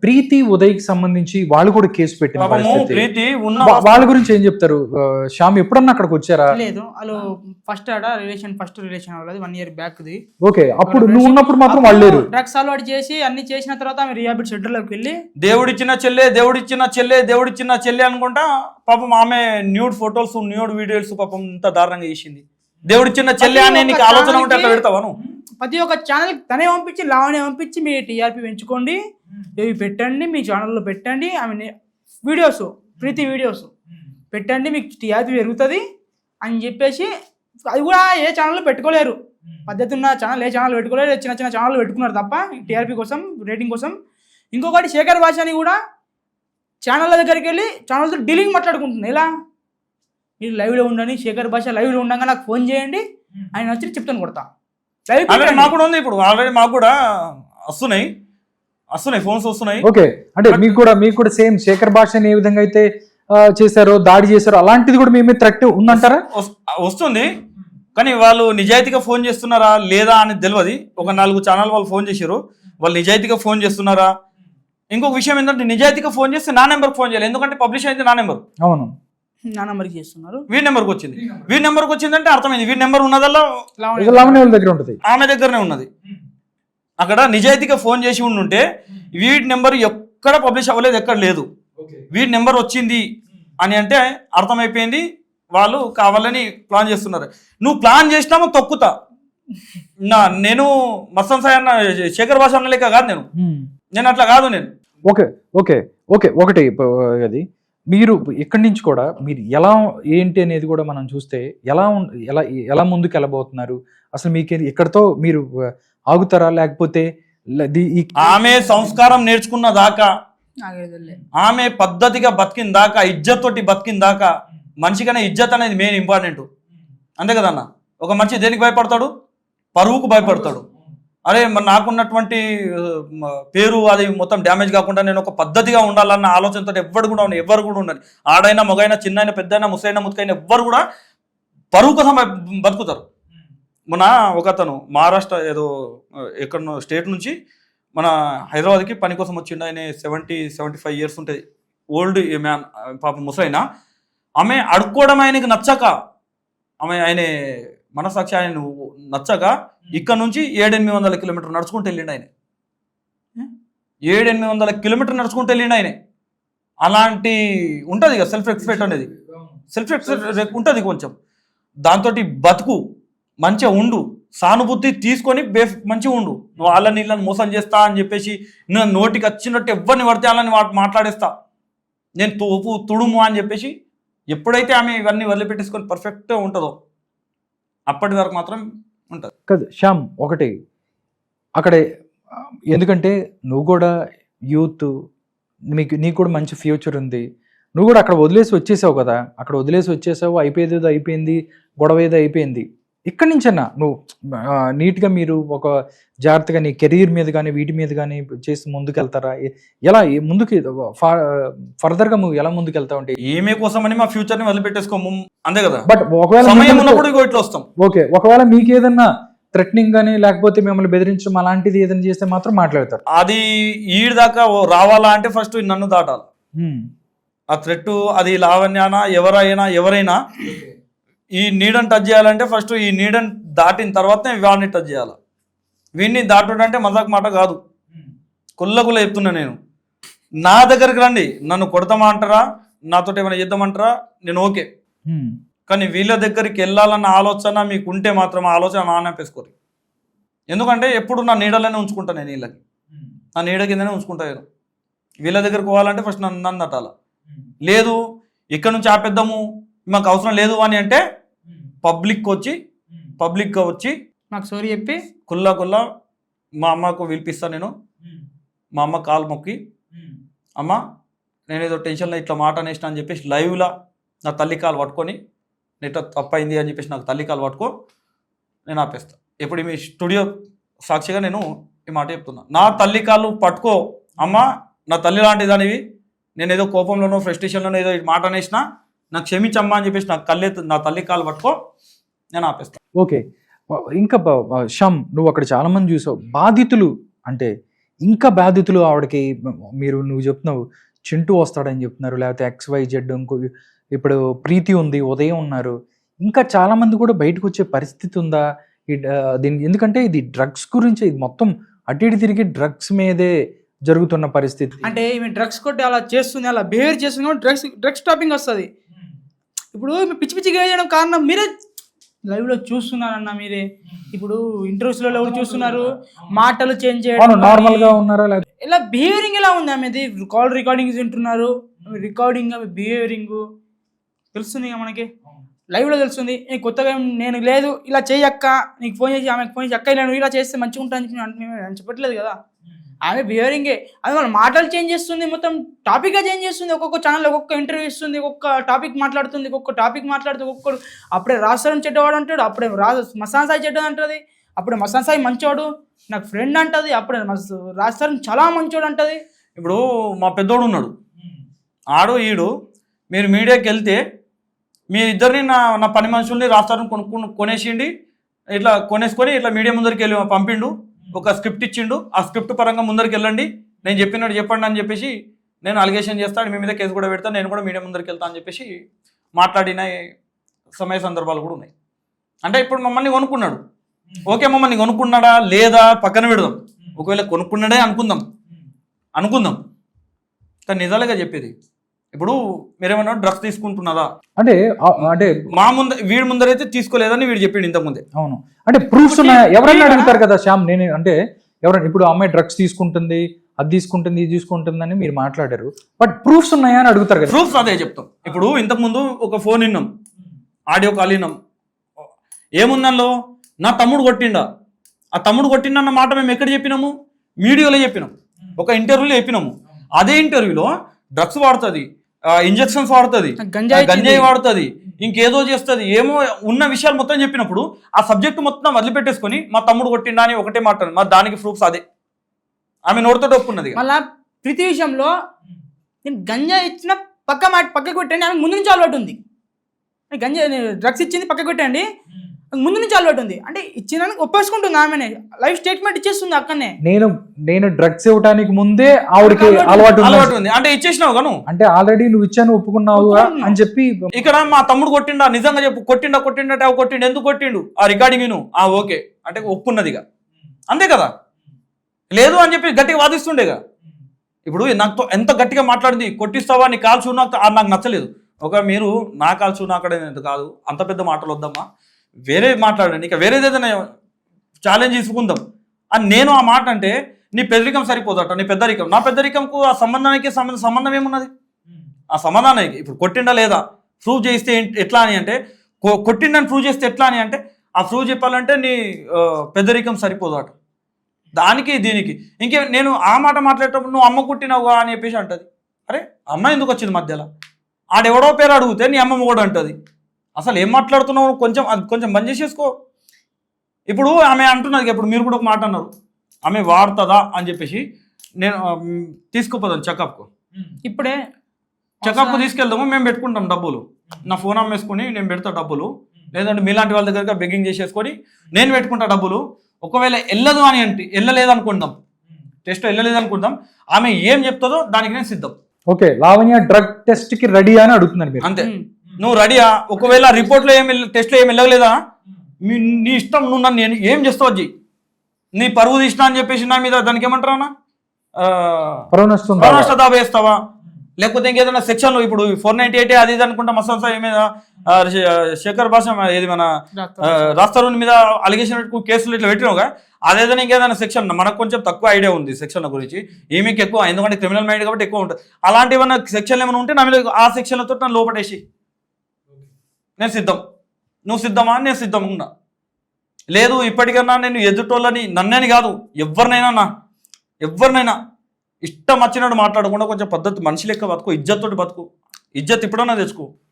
ప్రీతి ఉదయ్కి సంబంధించి వాళ్ళు కూడా కేసు పెట్టిన పాపము పరిస్థితి. ప్రీతి ఉన్న వాళ్ళ గురించి ఏం చెప్తారు? శ్యామ్ ఎప్పుడన్నా అక్కడికి వచ్చారా? లేదు, వాళ్ళు ఫస్ట్ రిలేషన్ వాళ్ళది 1 year బ్యాక్ ది. ఓకే, అప్పుడు నువ్వు ఉన్నప్పుడు మాత్రం వాళ్ళు లేరు. డ్రగ్స్ అలవాటు చేసి అన్ని చేసిన తర్వాత ఆమె రిహాబిట్ సెంటర్ లోకి వెళ్ళి దేవుడిచ్చిన చెల్లె అనుకుంటా పాపం ఆమె న్యూడ్ ఫొటోస్ న్యూడ్ వీడియోస్ పాపం ఇంత దారుణంగా చేసింది. దేవుడిచ్చిన చెల్లె అనే నీకు ఆలోచన ఉంటే అట్లా పెడతావాను? ప్రతి ఒక్క ఛానల్ తనే పంపించి లావనే పంపించి మీ టీఆర్పీ పెంచుకోండి, ఇవి పెట్టండి, మీ ఛానల్లో పెట్టండి, ఆమె వీడియోస్ ప్రీతి వీడియోస్ పెట్టండి, మీకు టీఆర్పీ పెరుగుతుంది అని చెప్పేసి అది కూడా ఏ ఛానల్లో పెట్టుకోలేరు. పద్ధతి ఉన్న ఛానల్ ఏ ఛానల్ పెట్టుకోలేరు, చిన్న చిన్న ఛానల్ పెట్టుకున్నారు తప్ప టీఆర్పీ కోసం, రేటింగ్ కోసం. ఇంకొకటి శేఖర్ భాషని కూడా ఛానళ్ళ దగ్గరికి వెళ్ళి ఛానల్తో డీలింగ్ మాట్లాడుకుంటుంది. ఎలా మీరు లైవ్లో ఉండండి, శేఖర్ భాష లైవ్లో ఉండగా నాకు ఫోన్ చేయండి, ఆయన వచ్చి చెప్తాను కొడతా. మాకు కూడా ఉంది, ఇప్పుడు ఆల్రెడీ మాకు కూడా వస్తున్నాయి ఫోన్స్ వస్తున్నాయి. ఓకే, అంటే మీకు కూడా సేమ్ శేఖర్ భాషని ఏ విధంగా అయితే చేశారో, దాడి చేశారో, అలాంటిది కూడా మీ మీద థ్రెట్ ఉందంటారా? వస్తుంది, కానీ వాళ్ళు నిజాయితీగా ఫోన్ చేస్తున్నారా లేదా అని తెలియదు. ఒక 4 ఛానల్ వాళ్ళు ఫోన్ చేశారు, వాళ్ళు నిజాయితీగా ఫోన్ చేస్తున్నారా? ఇంకొక విషయం ఏంటంటే నిజాయితీగా ఫోన్ చేస్తే నా నెంబర్కి ఫోన్ చేయాలి, ఎందుకంటే పబ్లిష్ అయితే నా నెంబర్. అవును, నా నెంబర్కి చేస్తున్నారు. వీడి నెంబర్కి వచ్చింది, వీడి నెంబర్కి వచ్చిందంటే అర్థమైంది వీడి నెంబర్ ఉన్నదల్లా లావణ్య వాళ్ళ దగ్గర ఉంటుంది, ఆమె దగ్గరనే ఉన్నది. అక్కడ నిజాయితీగా ఫోన్ చేసి ఉండుంటే వీడి నెంబర్ ఎక్కడ పబ్లిష్ అవ్వలేదు, ఎక్కడ లేదు. వీడి నెంబర్ వచ్చింది అని అంటే అర్థమైపోయింది వాళ్ళు కావాలని ప్లాన్ చేస్తున్నారు. నువ్వు ప్లాన్ చేసినామో తొక్కుతా. నేను మస్తాన్ సాయి అన్న శేఖర్ భాష అన్న లెక్క కాదు, నేను అట్లా కాదు. నేను ఒకటి అది మీరు ఇక్కడి నుంచి కూడా మీరు ఎలా ఏంటి అనేది కూడా మనం చూస్తే ఎలా ముందుకు వెళ్ళబోతున్నారు అసలు? మీకు ఇక్కడతో మీరు ఆగుతారా, లేకపోతే ఆమె సంస్కారం నేర్చుకున్న దాకా, ఆమె పద్ధతిగా బతికిన దాకా, ఇజ్జత్ తోటి బతికిన దాకా, మనిషికనే ఇజ్జత్ అనేది మెయిన్ ఇంపార్టెంట్. అంతే కదన్న, ఒక మనిషి దేనికి భయపడతాడు? పరువుకు భయపడతాడు. అరే నాకున్నటువంటి పేరు అది మొత్తం డ్యామేజ్ కాకుండా నేను ఒక పద్ధతిగా ఉండాలన్న ఆలోచనతో ఎవరు కూడా ఉండాలి. ఆడైనా మగైనా చిన్నైనా పెద్దైనా ముసైనా ముతకైనా ఎవ్వరు కూడా పరువు కోసం బతుకుతారు. మన ఒకతను మహారాష్ట్ర ఏదో ఎక్కడో స్టేట్ నుంచి మన హైదరాబాద్కి పని కోసం వచ్చిండు. ఆయన 70-75 years ఉంటుంది, ఓల్డ్ మ్యాన్, పాప ముసైనా. ఆమె అడుక్కోవడం ఆయనకి నచ్చక, ఆయన మనసాక్షి ఆయన నచ్చక ఇక్కడ నుంచి 700-800 kilometers నడుచుకుంటూ వెళ్ళిండు ఆయన. 700-800 kilometers నడుచుకుంటూ వెళ్ళిండు ఆయన. అలాంటి ఉంటుంది ఇక సెల్ఫ్ రెస్పెక్ట్ అనేది, సెల్ఫ్ రెస్పెక్ట్ ఉంటుంది కొంచెం. దాంతో బతుకు మంచిగా ఉండు, సానుభూతి తీసుకొని మంచిగా ఉండు. నువ్వు వాళ్ళ నీళ్ళని మోసం చేస్తా అని చెప్పేసి నేను నోటికి వచ్చినట్టు ఎవరిని పడితే వాళ్ళని మాట్లాడేస్తా, నేను తోపు తుడుము అని చెప్పేసి ఎప్పుడైతే ఆమె ఇవన్నీ వదిలిపెట్టేసుకొని పర్ఫెక్ట్గా ఉంటుందో అప్పటి వరకు మాత్రం ఉంటుంది కదా. శ్యామ్, ఒకటి అక్కడే, ఎందుకంటే నువ్వు కూడా యూత్, నీకు కూడా మంచి ఫ్యూచర్ ఉంది. నువ్వు కూడా అక్కడ వదిలేసి వచ్చేసావు కదా, అక్కడ వదిలేసి వచ్చేసావు, అయిపోయింది గొడవ ఏదో అయిపోయింది. ఇక్కడి నుంచన్నా నువ్వు నీట్గా మీరు ఒక జాగ్రత్తగా నీ కెరీర్ మీద కానీ వీటి మీద కానీ చేసి ముందుకెళ్తారా? ఎలా ముందుకు ఫర్దర్గా నువ్వు ఎలా ముందుకెళ్తావు? అంటే ఏమే కోసమని మా ఫ్యూచర్ని వదిలిపెట్టేసుకోము, అంతే కదా. బట్ ఒకవేళ సమయం ఉన్నప్పుడు ఇట్లా వస్తాం. ఓకే, ఒకవేళ మీకు ఏదన్నా థ్రెటనింగ్ కానీ లేకపోతే మిమ్మల్ని బెదిరించడం అలాంటిది ఏదైనా చేస్తే మాత్రం మాట్లాడతారు. అది ఈడి దాకా రావాలా అంటే ఫస్ట్ నన్ను దాటాలి. ఆ థ్రెట్ అది లావణ్యానా ఎవరైనా ఈ నీడని టచ్ చేయాలంటే ఫస్ట్ ఈ నీడని దాటిన తర్వాతనే వాడిని టచ్ చేయాలి. వీడిని దాటడం అంటే మజాక్ మాట కాదు, కుల్ల చెప్తున్నా నేను. నా దగ్గరికి రండి, నన్ను కొడతామంటారా, నాతో ఏమైనా చేద్దామంటారా, నేను ఓకే. కానీ వీళ్ళ దగ్గరికి వెళ్ళాలన్న ఆలోచన మీకు ఉంటే మాత్రం ఆ ఆలోచన నానేపేసుకోరు. ఎందుకంటే ఎప్పుడు నా నీడలోనే ఉంచుకుంటాను నేను, వీళ్ళకి నా నీడ కిందనే ఉంచుకుంటాను. వీళ్ళ దగ్గరికి పోవాలంటే ఫస్ట్ నన్ను తట్టాల. లేదు ఇక్కడ నుంచి ఆపేద్దాము, మాకు అవసరం లేదు అని అంటే పబ్లిక్గా వచ్చి నాకు సారీ చెప్పి కుల్లా మా అమ్మకు పిలిపిస్తాను. నేను మా అమ్మ కాలు మొక్కి, అమ్మ నేను ఏదో టెన్షన్లో ఇట్లా మాట అనేసిన అని చెప్పేసి లైవ్లో నా తల్లి కాలు పట్టుకొని, నెట్ తప్పైంది అని చెప్పేసి నాకు తల్లి కాలు పట్టుకో, నేను ఆపేస్తాను. ఇప్పుడు మీ స్టూడియో సాక్షిగా నేను ఈ మాట చెప్తున్నా. నా తల్లి కాళ్ళు పట్టుకో అమ్మ, నా తల్లి లాంటి దానివి, నేను ఏదో కోపంలోనో ఫ్రస్ట్రేషన్లోనో ఏదో మాట అనేసినా నాకు క్షమించమ్మా అని చెప్పేసి నా తల్లి కాలు పట్టుకో, నేను ఆపేస్తాను. ఓకే, ఇంకా శ్యామ్, నువ్వు అక్కడ చాలా మంది చూసావు, బాధితులు అంటే ఇంకా బాధితులు ఆవిడకి నువ్వు చెప్తున్నావు చింటూ వస్తాడని చెప్తున్నారు, లేకపోతే XYZ ఇంకో ఇప్పుడు ప్రీతి ఉంది, ఉదయం ఉన్నారు, ఇంకా చాలా మంది కూడా బయటకు వచ్చే పరిస్థితి ఉందా దీని? ఎందుకంటే ఇది డ్రగ్స్ గురించి, ఇది మొత్తం అటు ఇటు తిరిగి డ్రగ్స్ మీదే జరుగుతున్న పరిస్థితి. అంటే ఈమె డ్రగ్స్ కొట్టి అలా చేస్తుంది, అలా బిహేవ్ చేస్తుంది కాబట్టి డ్రగ్స్ టాపింగ్ వస్తుంది. ఇప్పుడు పిచ్చి పిచ్చిగా చేయడం కారణం మీరే లైవ్ లో చూస్తున్నారన్న, మీరే ఇప్పుడు ఇంటర్వ్యూస్లలో చూస్తున్నారు, మాటలు చేంజ్ చేయడం, నార్మల్ గా ఉన్నారా ఇలా బిహేవియరింగ్ ఎలా ఉంది ఆమెది? కాల్ రికార్డింగ్స్ వింటున్నారు, రికార్డింగ్ బిహేవియరింగ్ తెలుస్తుంది ఇక మనకి, లైవ్ లో తెలుస్తుంది. కొత్తగా నేను లేదు ఇలా చేయక్క, నీకు ఫోన్ చేసి ఆమెకు ఫోన్ చేసి అక్క ఇలా నువ్వు ఇలా చేస్తే మంచిగా ఉంటాను చెప్పట్లేదు కదా. ఆమె బిహేవియరింగే, అది వాళ్ళ మాటలు చేంజ్ చేస్తుంది, మొత్తం టాపిక్గా చేంజ్ చేస్తుంది. ఒక్కొక్క ఛానల్ ఒక్కొక్క ఇంటర్వ్యూ ఇస్తుంది, ఒక్కొక్క టాపిక్ మాట్లాడుతుంది, ఒక్కొక్క టాపిక్ మాట్లాడుతూ ఒక్కొక్కడు అప్పుడే రాస్తారం చెడ్డవాడు అంటాడు, అప్పుడే మసాన్ సాయి చెడ్డది అంటుంది, అప్పుడే మసాన్ సాయి మంచోడు నాకు ఫ్రెండ్ అంటది, అప్పుడే రాస్తారం చాలా మంచోడు అంటది. ఇప్పుడు మా పెద్దోడు ఉన్నాడు, ఆడు ఈడు, మీరు మీడియాకి వెళ్తే మీ ఇద్దరిని నా పని మనుషుల్ని రాస్తారని కొనేసిండి, ఇట్లా కొనేసుకొని ఇట్లా మీడియా ముందరికి వెళ్ళి పంపిండు, ఒక స్క్రిప్ట్ ఇచ్చిండు, ఆ స్క్రిప్ట్ పరంగా ముందరికి వెళ్ళండి, నేను చెప్పినట్టు చెప్పండి అని చెప్పేసి నేను అలిగేషన్ చేస్తాను, మీ మీద కేసు కూడా పెడతాను, నేను కూడా మీడియా ముందరికి వెళ్తాను అని చెప్పేసి మాట్లాడిన సమయ సందర్భాలు కూడా ఉన్నాయి. అంటే ఇప్పుడు మమ్మల్ని కొనుక్కున్నాడు, ఓకే మమ్మల్ని కొనుక్కున్నాడా లేదా పక్కన పెడదాం, ఒకవేళ కొనుక్కున్నాడే అనుకుందాం కానీ నిజాలుగా చెప్పేది ఇప్పుడు మీరేమన్నా డ్రగ్స్ తీసుకుంటున్నారా అంటే మా వీడి ముందరైతే తీసుకోలేదని వీడు చెప్పిండు ఇంతకుముందే. అవును, అంటే ప్రూఫ్స్ ఉన్నాయా ఎవరైనా అడుగుతారు కదా శ్యామ్, నేను అంటే ఎవరైనా ఇప్పుడు అమ్మాయి డ్రగ్స్ తీసుకుంటుంది, అది తీసుకుంటుంది, ఇది తీసుకుంటుంది అని మీరు మాట్లాడారు, బట్ ప్రూఫ్స్ ఉన్నాయా అని అడుగుతారు కదా. ప్రూఫ్స్ అదే చెప్తాం. ఇప్పుడు ఇంతకుముందు ఒక ఫోన్ విన్నాం, ఆడియో కాల్ విన్నాం, ఏముందల్లో నా తమ్ముడు కొట్టిండా, ఆ తమ్ముడు కొట్టిండన్న మాట మేము ఎక్కడ చెప్పినాము, మీడియాలో చెప్పినాం, ఒక ఇంటర్వ్యూలో చెప్పినాము. అదే ఇంటర్వ్యూలో డ్రగ్స్ వాడుతుంది, ఇంజెక్షన్స్ వాడుతుంది, గంజాయి వాడుతుంది, ఇంకేదో చేస్తుంది, ఏమో ఉన్న విషయాలు మొత్తం చెప్పినప్పుడు ఆ సబ్జెక్ట్ మొత్తం వదిలిపెట్టేసుకొని మా తమ్ముడు కొట్టిండా అని ఒకటే మాట, మా దానికి ప్రూఫ్స్ అదే ఆమె నోటితో ఒప్పుకున్నది. మళ్ళా ప్రతి విషయంలో నేను గంజా ఇచ్చిన పక్కకు పెట్టండి, ఆమె ముందు నుంచి అలవాటు ఉంది. గంజా డ్రగ్స్ ఇచ్చింది పక్కకు పెట్టండి, ముందు నుంచి అలవాటు ఉంది అంటే ఇచ్చిన ఒప్పేసుకుంటుంది, ఆమెనే లైఫ్ స్టేట్మెంట్ ఇచ్చేస్తుంది అక్కడనే. నేను డ్రగ్స్ ఇవ్వడానికి ముందే ఆవిడకి అలవాటు ఉంది అంటే ఇచ్చేసినావు గాను, అంటే ఆల్రెడీ నువ్వు ఇచ్చాను ఒప్పుకున్నావు అని చెప్పి. ఇక్కడ మా తమ్ముడు కొట్టిండా, నిజంగా చెప్పు, కొట్టిండు ఎందుకు కొట్టిండు, ఆ రికార్డింగ్ విను, ఓకే అంటే ఒప్పుకున్నదిగా, అంతే కదా. లేదు అని చెప్పి గట్టిగా వాదిస్తుండేగా. ఇప్పుడు నాతో ఎంత గట్టిగా మాట్లాడింది, కొట్టిస్తావా నీ కాల్చు, నాకు నచ్చలేదు. మీరు నా కాల్చు నాకడేది కాదు, అంత పెద్ద మాటలు వద్దమ్మా, వేరే మాట్లాడండి, ఇక వేరేది ఏదైనా ఛాలెంజ్ తీసుకుందాం అని నేను ఆ మాట అంటే నీ పెద్దరికం సరిపోదట, నీ పెద్దరికం నా పెద్దరికంకు ఆ సంబంధానికి సంబంధం ఏమున్నది? ఆ సంబంధానికి ఇప్పుడు కొట్టిండా లేదా ప్రూవ్ చేస్తే ఎట్లా అని అంటే, కొట్టిండని ప్రూవ్ చేస్తే ఎట్లా అని అంటే, ఆ ప్రూవ్ చెప్పాలంటే నీ పెద్దరికం సరిపోదట. దానికి దీనికి ఇంకే నేను ఆ మాట మాట్లాడేటప్పుడు నువ్వు అమ్మ కుట్టినావుగా అని చెప్పేసి అంటది. అరే అమ్మ ఎందుకు వచ్చింది మధ్యలో? ఆడెవడో పేరు అడిగితే నీ అమ్మమ్మ కూడా అంటది. అసలు ఏం మాట్లాడుతున్నావు, కొంచెం బంద్ చేసేసుకో. ఇప్పుడు ఆమె అంటున్నది, ఇప్పుడు మీరు కూడా ఒక మాట అన్నారు, ఆమె వాడుతుందా అని చెప్పేసి. నేను తీసుకుపోదాం చెకప్కు, ఇప్పుడే చెకప్కు తీసుకెళ్దాము, మేము పెట్టుకుంటాం డబ్బులు, నా ఫోన్ అమ్మేసుకొని నేను పెడతా డబ్బులు, లేదంటే మీలాంటి వాళ్ళ దగ్గర బెగ్గింగ్ చేసేసుకొని నేను పెట్టుకుంటా డబ్బులు. ఒకవేళ వెళ్ళదు అని అంటే, వెళ్ళలేదు అనుకుందాం, టెస్ట్ వెళ్ళలేదు అనుకుందాం, ఆమె ఏం చెప్తుందో దానికి నేను సిద్ధం. ఓకే, లావణ్య డ్రగ్ టెస్ట్ కి రెడీ అని అడుగుతున్నాను. అంతే, నువ్వు రెడీయా? ఒకవేళ రిపోర్ట్లో టెస్ట్లో ఏమి వెళ్ళలేదా, నీ ఇష్టం, నువ్వు నన్ను ఏం చేస్తావు అది, నీ పరువు తీసినా అని చెప్పేసి నా మీద దానికి ఏమంటారా అన్న, పరువు నష్ట దాబా వేస్తావా? లేకపోతే ఇంకేదైనా సెక్షన్లో ఇప్పుడు 498 అది ఇది అనుకుంటా మసాన్ సాయి మీద శేఖర్ భాష ఏది మన రాస్తారోని మీద అలిగేషన్ పెట్టుకు కేసులు ఇట్లా పెట్టినావుగా, అదేదైనా ఇంకేదైనా సెక్షన్, మనకు కొంచెం తక్కువ ఐడియా ఉంది సెక్షన్ల గురించి, ఈమెకి ఎక్కువ, ఎందుకంటే క్రిమినల్ మైండ్ కాబట్టి ఎక్కువ ఉంటుంది. అలాంటి ఏమైనా సెక్షన్లు ఏమైనా ఉంటే నా మీద ఆ సెక్షన్లతో నన్ను లోపటేసి నేను సిద్ధం. నువ్వు సిద్ధమా? నేను సిద్ధం ఉన్నా. లేదు ఇప్పటికన్నా నేను ఎదుటోళ్ళని, నన్నని కాదు ఎవరినైనా ఇష్టం వచ్చినట్టు మాట్లాడకుండా కొంచెం పద్ధతి మనిషి లెక్క బతుకు, ఇజ్జత్ తోటి బతుకు, ఇజ్జత్ ఇప్పుడన్నా తెచ్చుకో.